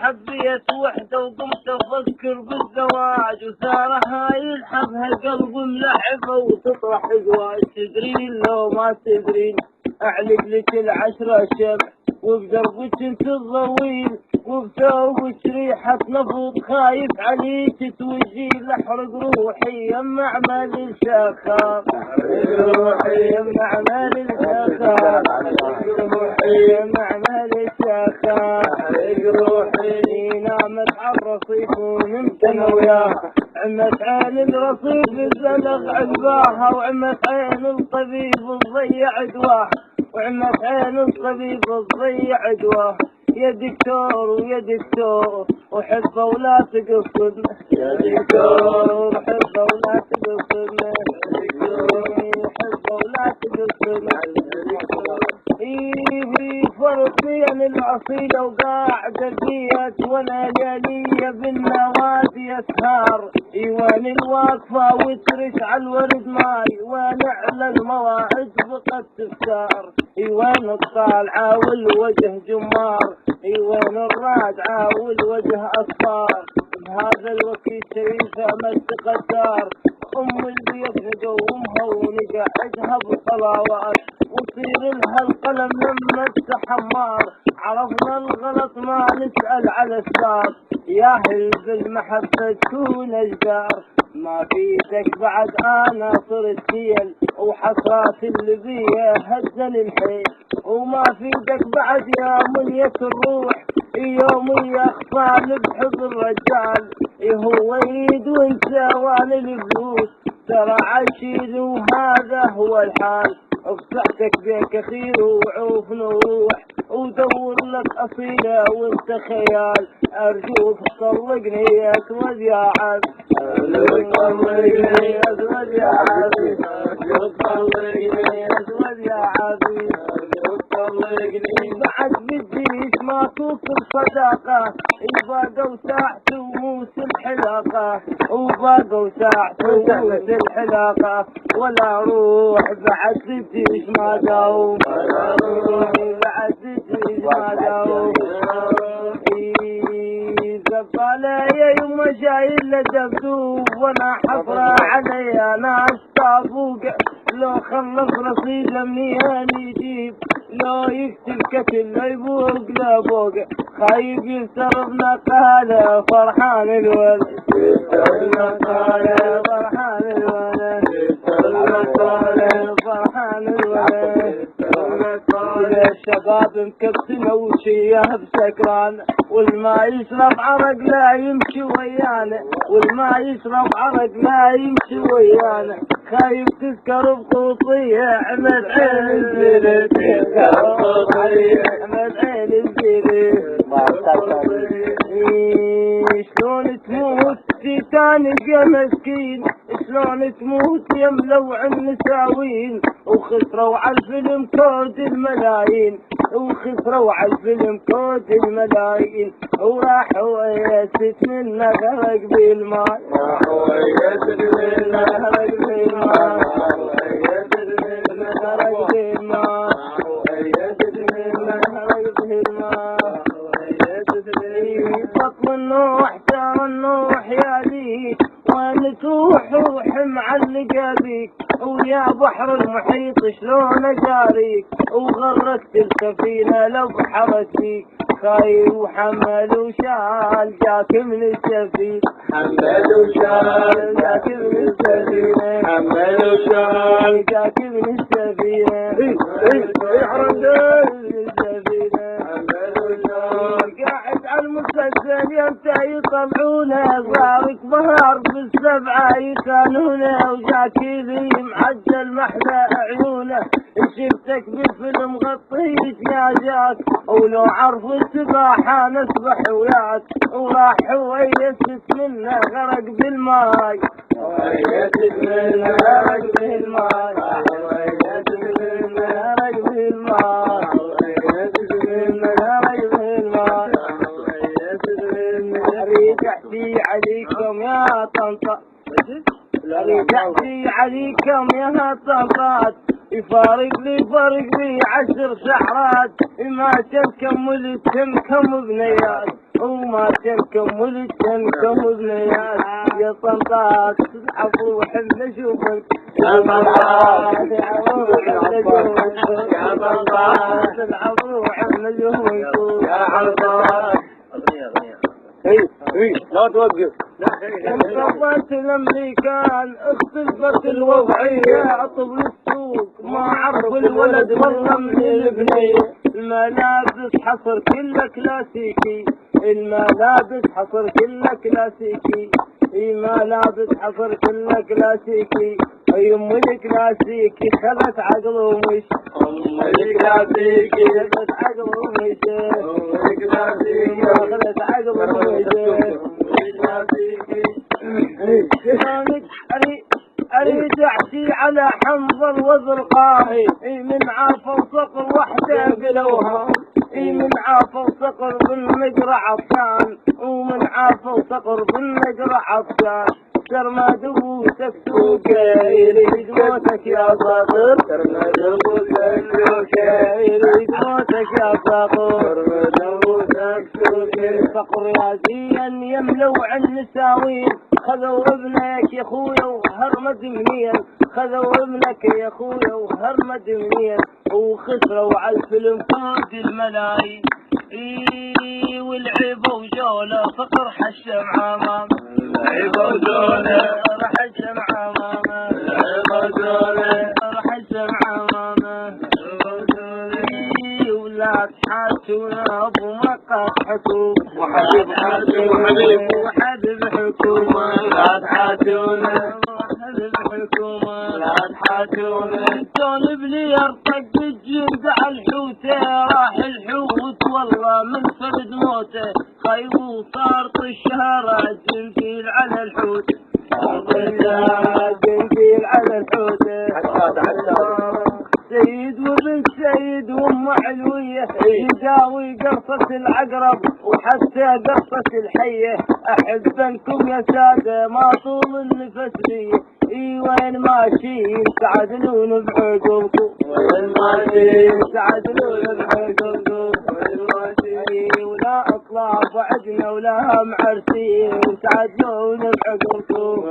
حبيت وحده وقمت افكر بالزواج، وسارها يلحظها قلب ملحفه وتطرح زواج. تدرين لو ما تدرين اعلق لك العشرة شمع، وبدربك انت الضويل، وبثوبك ريحة نفض، خايف عليك توجي لحرق روحي يم اعمال الشخام. روحي يم اعمال الشخام، روحي يم اعمال الشخام، روحي نامت على الرصيف ونمت انا وياها، عمت عين الرصيف الزلق عقباها، وعمت عين الطبيب تضيع دواها، وعمت عين الطبيب تضيع دواها. يا دكتور ويا دكتور وحبه ولا تقصدنا، يا دكتور حبه ولا تقصدنا، حبه ولا تقصدنا. فرق بين الأصيلة وقاعدة البيت، وانا ليالية بالنوادي اسهار، ايوان الواقفة وترش على الورد ماي، وانا على المواعيد بقت تفتار، ايوان الطالعة والوجه جمار، ايوان الرادعة والوجه اصفار. بهذا الوقت شريفة مستقدار، ام البيت نقومها ونقعدها بصلوات، وصير لها القلم لما تحمار. عرفنا الغلط ما نسأل على السار، ياهل بالمحبة تكون اشجار. ما فيتك بعد انا صرت سيل، وحصرات اللي بيه هزل الحيل، وما فيتك بعد يا منية الروح، يوم يخفى بحب الرجال، هو يريد وانت وان الفلوس، ترى عشير وهذا هو الحال. بصحتك بيك خير وعوف نروح، ودور لك اصيله وانت خيال، ارجوك طلقني يا اسود يا عبد، طلقني يا اسود يا عبد، طلقني يا اسود يا عبد، طلقني. بعد بديش ما توصل صداقه، يبقى ساعة وموس الحلاقه، وباقوا ساعة وموس الحلاقه، ولا روح بعد بديش ما داوم، ولا روح بعد بديش ما داوم. زبالة يوم جاي لدبدوب، وانا حفرة عليا ناس طابوق، لو خلص رصيد لمنيان يجيب، لو يكتب كتل لا يبوق لا بوق، خايف يسرب نقاله فرحان الولد، نقاله فرحان الولد، نقاله فرحان الولد. الشباب مكبسنا وشياه بسكران، والما يشرب عرق لا يمشي ويانا، والما يشرب عرق لا يمشي ويانا. خايف تذكر بقوطية عمد عين الزينة، تذكر بقوطية عمد عين الزينة. شلون تموت تيتانيك يا مسكين، شلون تموت يا ملوع النساوين، وخسروا على الفيلم كود الملايين، وخسروا على الفيلم كود الملايين. وراحوا يست منا غرق بالماء، راحوا يست منا غرق بالماء، يست منا غرق بالماء، يست منا غرق بالماء. بطل النوح ترى النوح يا ذي، وين تروح روح معلقة بيك، ويا بحر المحيط شلون اجاريك، وغرقت السفينة لو بحرت فيك. خايف وحمل وشال جاك من السفينة، حمل وشال جاك من السفينة، حمل وشال جاك من السفينة. يحرم السفينة حمل وشال، قاعد على المسجل يمتى يطلعونه، ضارك ظهر بالسبعة يكانونه، وجاك ذي معجل محلى عيونه. شفتك بالفيلم غطيت يا جاك، ولو عرف السباحة نسبح وياك، وراح ويست منه غرق بالماي، ويست منه غرق بالماي، ويست منه غرق بالماي، ويست منه غرق بالماي، ويست منه. اريد احكي عليكم يا طنطا، اريد احكي عليكم يا طنطات، يفارق لي 10 شعرات ما تنكمل تنكم بنيات وما تنكمل تنكم بنيات يا صنطات تلعب روح نشوفك يا صنطات تلعب روح نشوفك يا صنطات تلعب روح نشوفك يا حرطات لا توقف. انصبت الامريكان اختلفت الوضعيه اطب السوق ما عرف الولد والله من البنيه الملابس حصر كله كلاسيكي الملابس حصر كله كلاسيكي ملابس حصر كله كلاسيكي ام الكلاسيكي خلت عقل ومش ام الكلاسيكي خلت عقل ومش ام الكلاسيكي خلت عقل ومش اريد احكي على حنظل وزرقاء من عاف وصقر وحده قلوها من عاف وصقر بالنقرع عطشان ومن عاف وصقر بالنقرع عطشان سرمد ابوسك سوقه يريد موتك يا صقر سرمد ابوسك سوقه يريد موتك يا صقر سرمد ابوسك سوقه صقر يازيا يملوع النساوين خذوا ابنك يا خويا وهرمد منين خذوا ابنك يا خويا وهرمد منين وخسروا على الفيلم فوق الملايين والعيبه وجوله فقر حشم عمام العيبه وجوله راح حشم عمامه العيبه وجوله راح حشم عمامه ولا تحاسونا ابو مقاط حكوم وحبيب وحبيب وحبيب حكومه لا تحاسونا وحبيب حكومه لا تحاسونا الجانب لي يرتق الجند على الحوته راح الحوت والله من فرد موته خيب وصار الشهرة جنكيل على الحوت جنكيل على الحوت سيد وابن سيد وام علوية يداوي قرصة العقرب وحتى قرصة الحية احبنكم يا سادة ما طول النفس لي وين ماشيين تعدلون بعقولكم وين ماشيين تعدلون بعقولكم وين ماشيين ولا اطلع بعدنا ولا معرسين تعدلون بعقولكم